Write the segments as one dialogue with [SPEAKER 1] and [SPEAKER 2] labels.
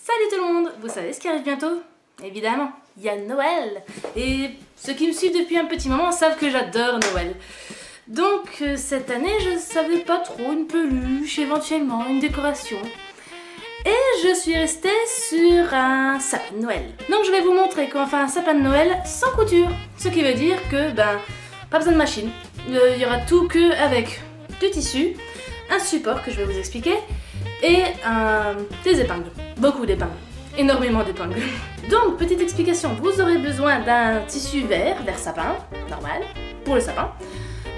[SPEAKER 1] Salut tout le monde! Vous savez ce qui arrive bientôt? Évidemment, il y a Noël! Et ceux qui me suivent depuis un petit moment savent que j'adore Noël. Donc cette année, je ne savais pas trop, une peluche, éventuellement une décoration. Et je suis restée sur un sapin de Noël. Donc je vais vous montrer comment faire un sapin de Noël sans couture. Ce qui veut dire que, pas besoin de machine. Il y aura tout que avec du tissu, un support que je vais vous expliquer, et des épingles. Beaucoup d'épingles. Énormément d'épingles. Donc, petite explication, vous aurez besoin d'un tissu vert sapin, normal, pour le sapin.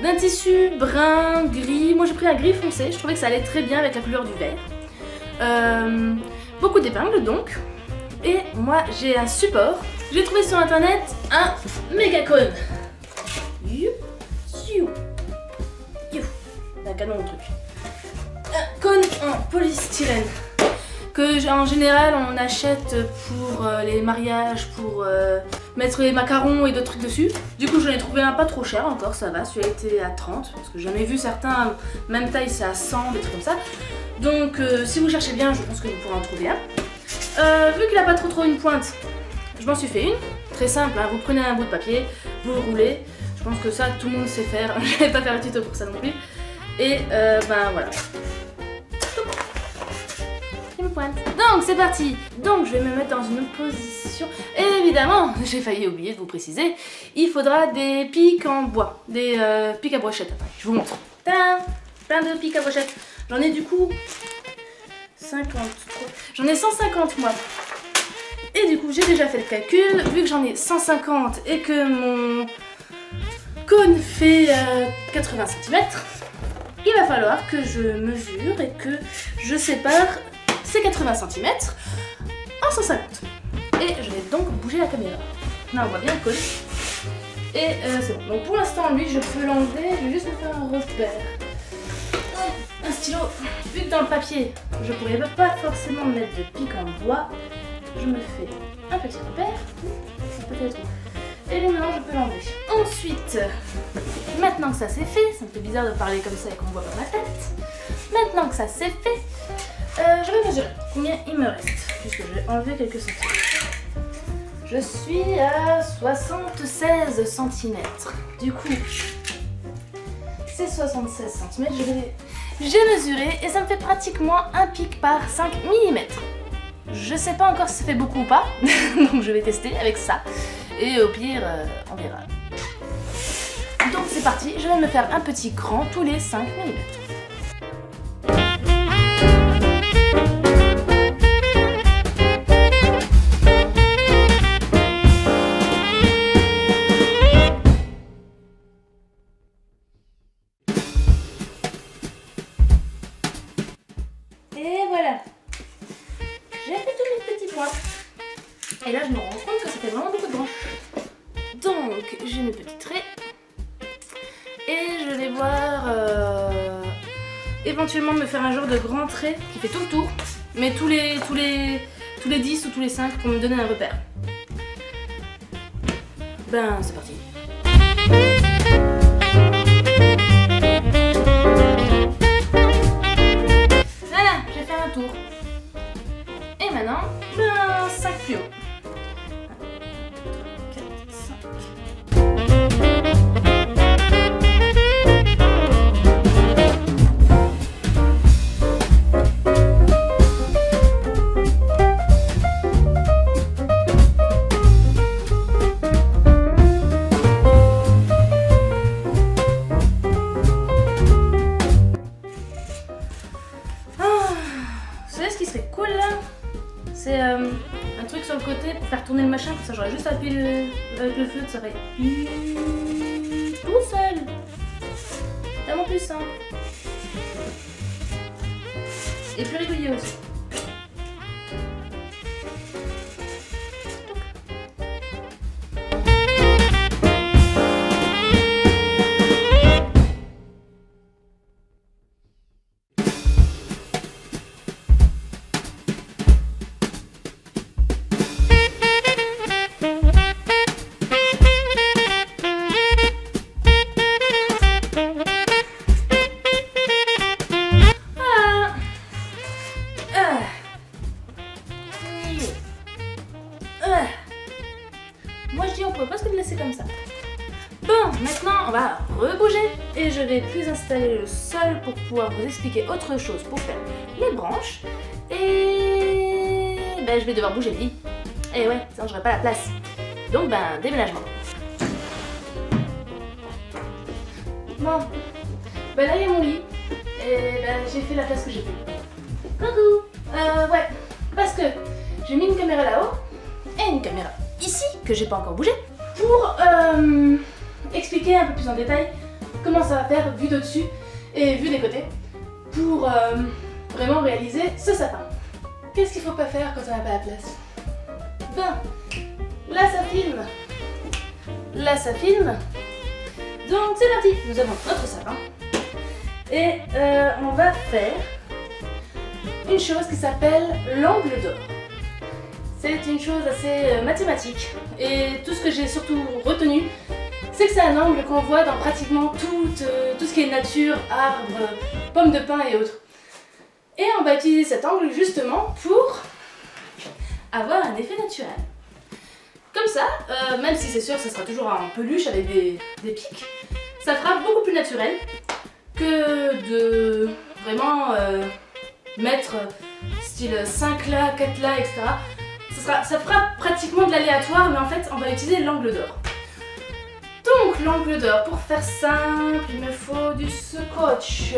[SPEAKER 1] D'un tissu brun, gris, moi j'ai pris un gris foncé, je trouvais que ça allait très bien avec la couleur du vert. Beaucoup d'épingles donc. Et moi j'ai un support. J'ai trouvé sur internet un méga cône. Un canon de truc. Un cône en polystyrène. Que en général on achète pour les mariages, pour mettre les macarons et d'autres trucs dessus. Du coup j'en ai trouvé un pas trop cher encore, ça va, celui-là était à 30, parce que j'en ai vu certains, même taille c'est à 100, des trucs comme ça. Donc si vous cherchez bien, je pense que vous pourrez en trouver un. Vu qu'il n'a pas trop une pointe, je m'en suis fait une, très simple, hein. Vous prenez un bout de papier, vous le roulez, je pense que ça tout le monde sait faire, je vais pas faire le tuto pour ça non plus. Et voilà. Donc c'est parti. Donc je vais me mettre dans une position. Et évidemment, j'ai failli oublier de vous préciser, il faudra des pics en bois, des pics à brochettes. Je vous montre. Tadam, plein de pics à brochettes. J'en ai du coup 50. J'en ai 150 moi. Et du coup j'ai déjà fait le calcul. Vu que j'en ai 150 et que mon cône fait 80 cm, il va falloir que je mesure et que je sépare ces 80 cm en 150. Et je vais donc bouger la caméra. Là on voit bien le cône. Et c'est bon. Donc pour l'instant lui je peux l'enlever, je vais juste me faire un repère. Un stylo. Vu que dans le papier je pourrais pas forcément mettre de pic en bois, je me fais un petit repère. Peut-être. Et là maintenant je peux l'enlever. Ensuite, maintenant que ça c'est fait, ça me fait bizarre de parler comme ça et qu'on me voit pas ma tête. Maintenant que ça c'est fait, je vais mesurer combien il me reste, puisque je vais enlever quelques centimètres. Je suis à 76 cm. Du coup, c'est 76 cm. J'ai mesuré et ça me fait pratiquement un pic par 5 mm. Je sais pas encore si ça fait beaucoup ou pas, donc je vais tester avec ça. Et au pire, on verra. Donc c'est parti, je vais me faire un petit cran tous les 5 mm. Et voilà, j'ai fait tous mes petits points. Et là je me rends compte que ça fait vraiment beaucoup de branches. Donc j'ai mes petits traits. Et je vais voir éventuellement me faire un genre de grand trait qui fait tout le tour. Mais tous les 10 ou tous les 5 pour me donner un repère. C'est parti. Voilà, j'ai fait un tour. Et maintenant, 5 plus haut. 4, 5. Vous savez ce qui serait cool là? C'est un truc sur le côté pour faire tourner le machin, comme ça j'aurais juste appuyé avec le feu, ça va tout seul. Tellement plus simple. Et plus régulier aussi. je dis on peut presque le laisser comme ça. Bon, maintenant on va rebouger et je vais plus installer le sol pour pouvoir vous expliquer autre chose pour faire les branches. Et ben je vais devoir bouger le lit. Et ouais, sinon j'aurai pas la place. Donc ben déménagement. Bon, ben là il y a mon lit. Et ben j'ai fait la place que j'ai fait. Coucou. Ouais, parce que j'ai mis une caméra là-haut et une caméra ici que j'ai pas encore bougé pour expliquer un peu plus en détail comment ça va faire vu de dessus et vu des côtés pour vraiment réaliser ce sapin. Qu'est-ce qu'il faut pas faire quand on n'a pas la place? Ben, là ça filme, là ça filme, donc c'est parti, nous avons notre sapin et on va faire une chose qui s'appelle l'angle d'or. C'est une chose assez mathématique et tout ce que j'ai surtout retenu, c'est que c'est un angle qu'on voit dans pratiquement tout ce qui est nature, arbres, pommes de pin et autres. Et on va utiliser cet angle justement pour avoir un effet naturel. Comme ça, même si c'est sûr que ça sera toujours en peluche avec des pics, ça fera beaucoup plus naturel que de vraiment mettre style 5 là, 4 là, etc. Ça fera pratiquement de l'aléatoire, mais en fait on va utiliser l'angle d'or. Donc l'angle d'or, pour faire simple, il me faut du scotch.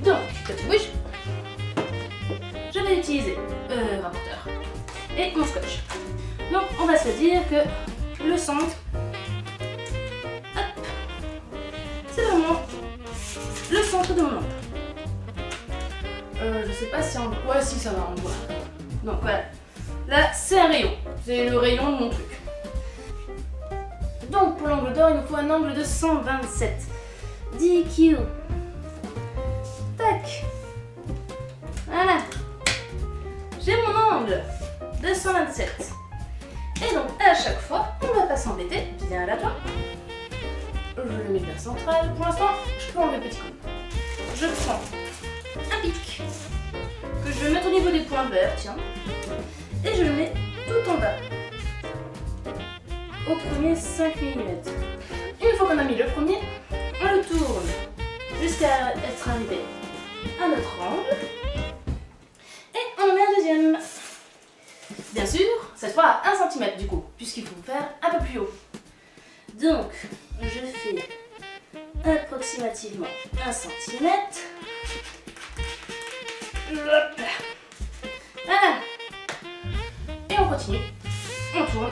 [SPEAKER 1] Donc, quand tu bouges, je vais utiliser rapporteur et mon scotch. Donc on va se dire que le centre, c'est vraiment le centre de mon lampe. Je sais pas si on... Ouais, si ça va, on voit. Donc voilà. Là, c'est un rayon. C'est le rayon de mon truc. Donc pour l'angle d'or, il nous faut un angle de 127. DQ. Tac. Voilà. J'ai mon angle de 127. Et donc à chaque fois, on va pas s'embêter. Viens là toi. Je le mets bien central. Pour l'instant, je peux enlever le petit coup. Je prends un pic que je vais mettre au niveau des points verts, tiens, et je le mets tout en bas au premier 5 mm. Une fois qu'on a mis le premier, on le tourne jusqu'à être arrivé à notre angle et on en met un deuxième. Bien sûr, cette fois à 1 cm du coup, puisqu'il faut faire un peu plus haut. Donc, je fais approximativement 1 cm. Voilà. Et on continue. On tourne.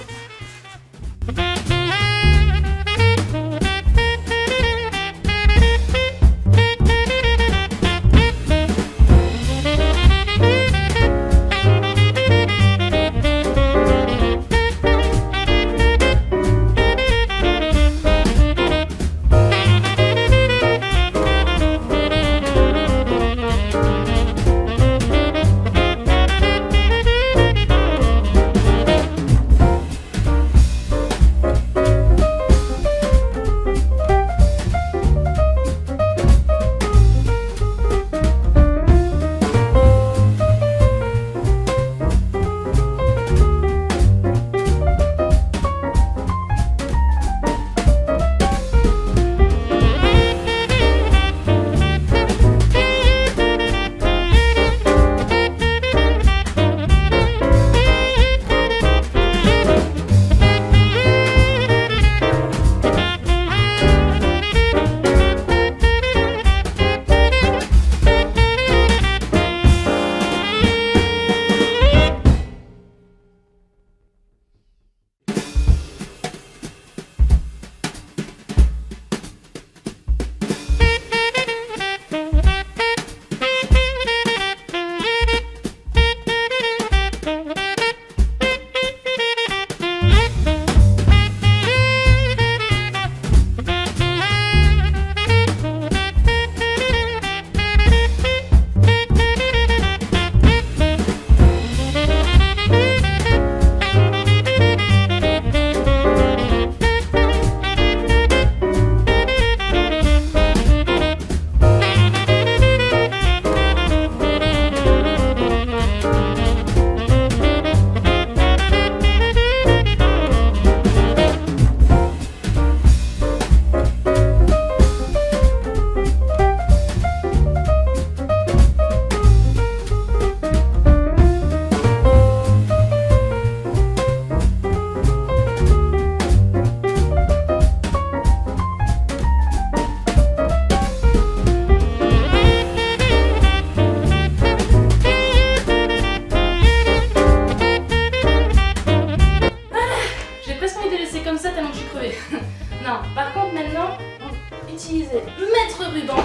[SPEAKER 1] utiliser Maître Ruban,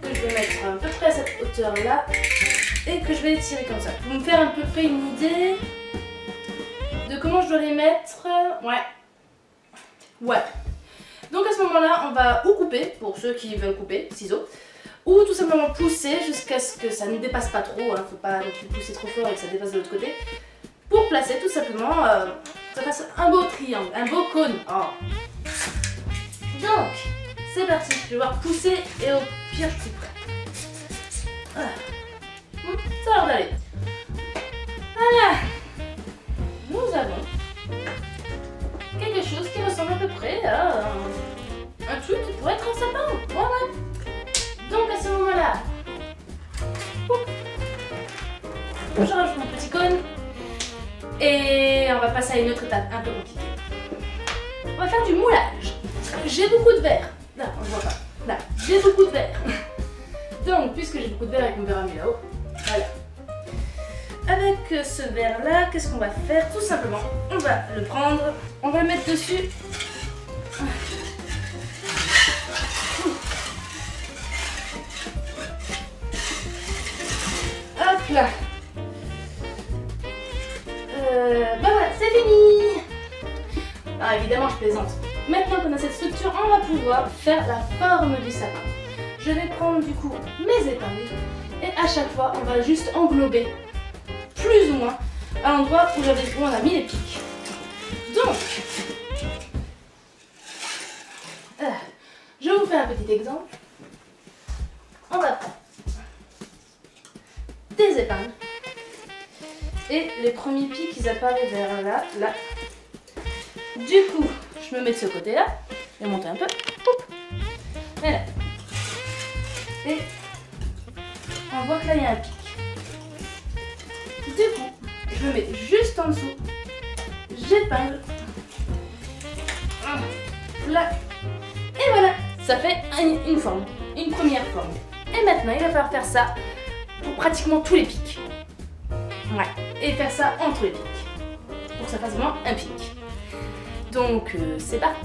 [SPEAKER 1] que je vais mettre à peu près à cette hauteur là, et que je vais étirer comme ça, pour me faire à peu près une idée de comment je dois les mettre. Ouais. Donc à ce moment-là, on va ou couper, pour ceux qui veulent couper, ciseaux, ou tout simplement pousser jusqu'à ce que ça ne dépasse pas trop, hein, faut pas non plus pousser trop fort et que ça dépasse de l'autre côté, pour placer tout simplement, ça fasse un beau triangle, un beau cône. Oh. Donc, c'est parti, je vais voir pousser et au pire je couperai. Voilà. Ça a l'air d'aller. Voilà. Nous avons quelque chose qui ressemble à peu près à un truc qui pourrait être un sapin. Voilà. Donc à ce moment-là, je rajoute mon petit cône et on va passer à une autre étape un peu compliquée. On va faire du moulage. J'ai beaucoup de verre. Là, on ne voit pas. Là, j'ai beaucoup de verre. Donc, puisque j'ai beaucoup de verre et qu'on verra mieux là-haut, voilà. Avec ce verre-là, qu'est-ce qu'on va faire? Tout simplement, on va le prendre, on va le mettre dessus. Hop là. Bah voilà, c'est fini. Ah, évidemment, je plaisante. Maintenant qu'on a cette structure, on va pouvoir faire la forme du sapin. Je vais prendre du coup mes épingles et à chaque fois, on va juste englober plus ou moins à l'endroit où on a mis les pics. Donc, je vous fais un petit exemple. On va prendre des épingles et les premiers pics ils apparaissent vers là, là. Du coup, je me mets de ce côté-là, je vais monter un peu. Et là. Et on voit que là il y a un pic. Du coup, je me mets juste en dessous, j'épingle, là, et voilà, ça fait une forme, une première forme. Et maintenant, il va falloir faire ça pour pratiquement tous les pics. Ouais, et faire ça entre les pics, pour que ça fasse vraiment un pic. Donc, c'est parti.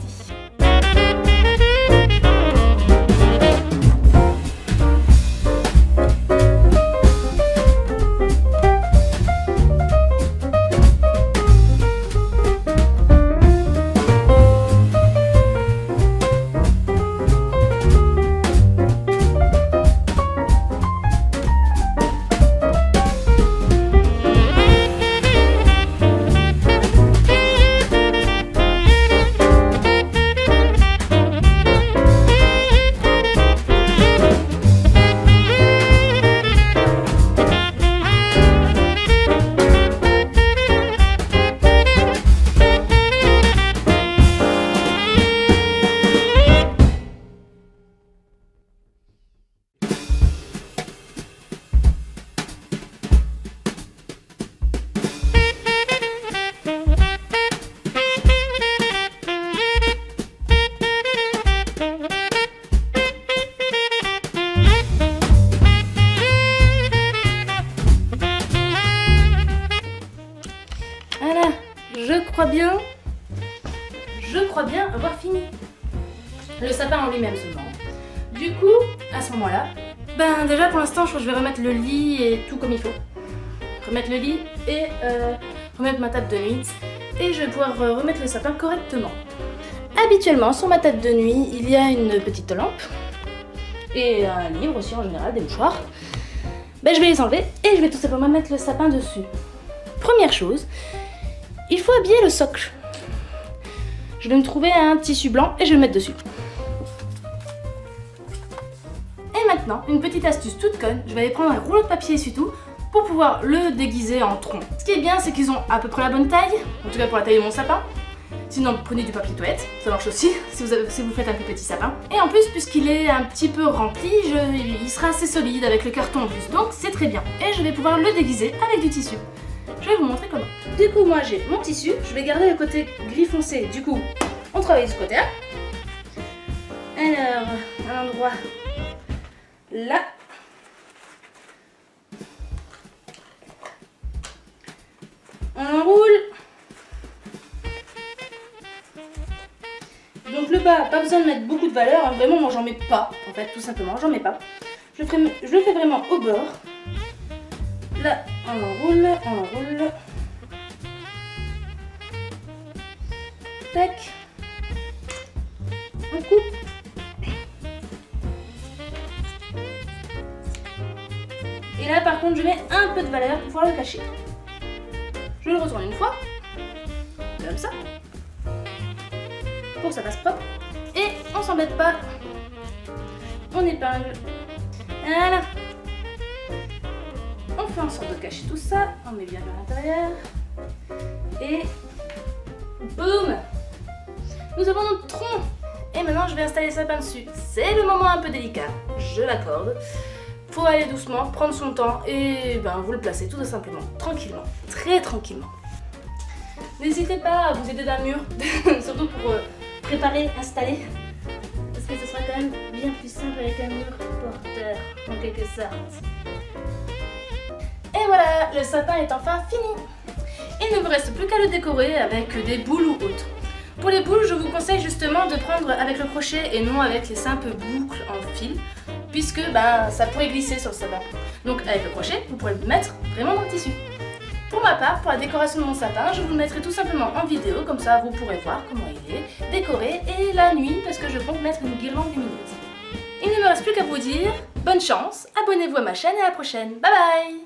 [SPEAKER 1] Je crois bien avoir fini. Le sapin en lui-même seulement. Du coup, à ce moment-là, ben déjà pour l'instant, je crois que je vais remettre le lit et tout comme il faut. Remettre le lit et remettre ma table de nuit. Et je vais pouvoir remettre le sapin correctement. Habituellement, sur ma table de nuit, il y a une petite lampe. Et un livre aussi en général, des mouchoirs. Ben, je vais les enlever et je vais tout simplement mettre le sapin dessus. Première chose, il faut habiller le socle. Je vais me trouver un tissu blanc et je vais le mettre dessus. Et maintenant, une petite astuce toute conne, je vais aller prendre un rouleau de papier essuie-tout pour pouvoir le déguiser en tronc. Ce qui est bien, c'est qu'ils ont à peu près la bonne taille, en tout cas pour la taille de mon sapin. Sinon, prenez du papier toilette, ça marche aussi si vous faites un plus petit sapin. Et en plus, puisqu'il est un petit peu rempli, il sera assez solide avec le carton en plus, donc c'est très bien. Et je vais pouvoir le déguiser avec du tissu. Je vais vous montrer comment. Du coup, moi j'ai mon tissu, je vais garder le côté gris foncé. Du coup, on travaille de ce côté-là. Alors, à l'endroit là. On enroule. Donc le bas, pas besoin de mettre beaucoup de valeur, hein. Vraiment moi j'en mets pas, en fait, tout simplement, j'en mets pas. Je le fais vraiment au bord. Là, on l'enroule, on l'enroule. Tac. On coupe. Et là par contre je mets un peu de valeur pour pouvoir le cacher. Je le retourne une fois, comme ça, pour que ça passe propre. Et on s'embête pas, on épingle. Voilà. On fait en sorte de cacher tout ça, on met bien vers l'intérieur. Et boum! Nous avons notre tronc. Et maintenant je vais installer le sapin dessus. C'est le moment un peu délicat, je l'accorde. Faut aller doucement, prendre son temps et ben, vous le placez tout simplement, tranquillement, très tranquillement. N'hésitez pas à vous aider d'un mur, surtout pour préparer, installer. Parce que ce sera quand même bien plus simple avec un mur porteur, en quelque sorte. Et voilà, le sapin est enfin fini. Il ne vous reste plus qu'à le décorer avec des boules ou autres. Pour les boules, je vous conseille justement de prendre avec le crochet et non avec les simples boucles en fil, puisque ben, ça pourrait glisser sur le sapin. Donc avec le crochet, vous pourrez le mettre vraiment dans le tissu. Pour ma part, pour la décoration de mon sapin, je vous le mettrai tout simplement en vidéo, comme ça vous pourrez voir comment il est décoré, et la nuit, parce que je compte mettre une guirlande lumineuse. Il ne me reste plus qu'à vous dire bonne chance, abonnez-vous à ma chaîne et à la prochaine. Bye bye!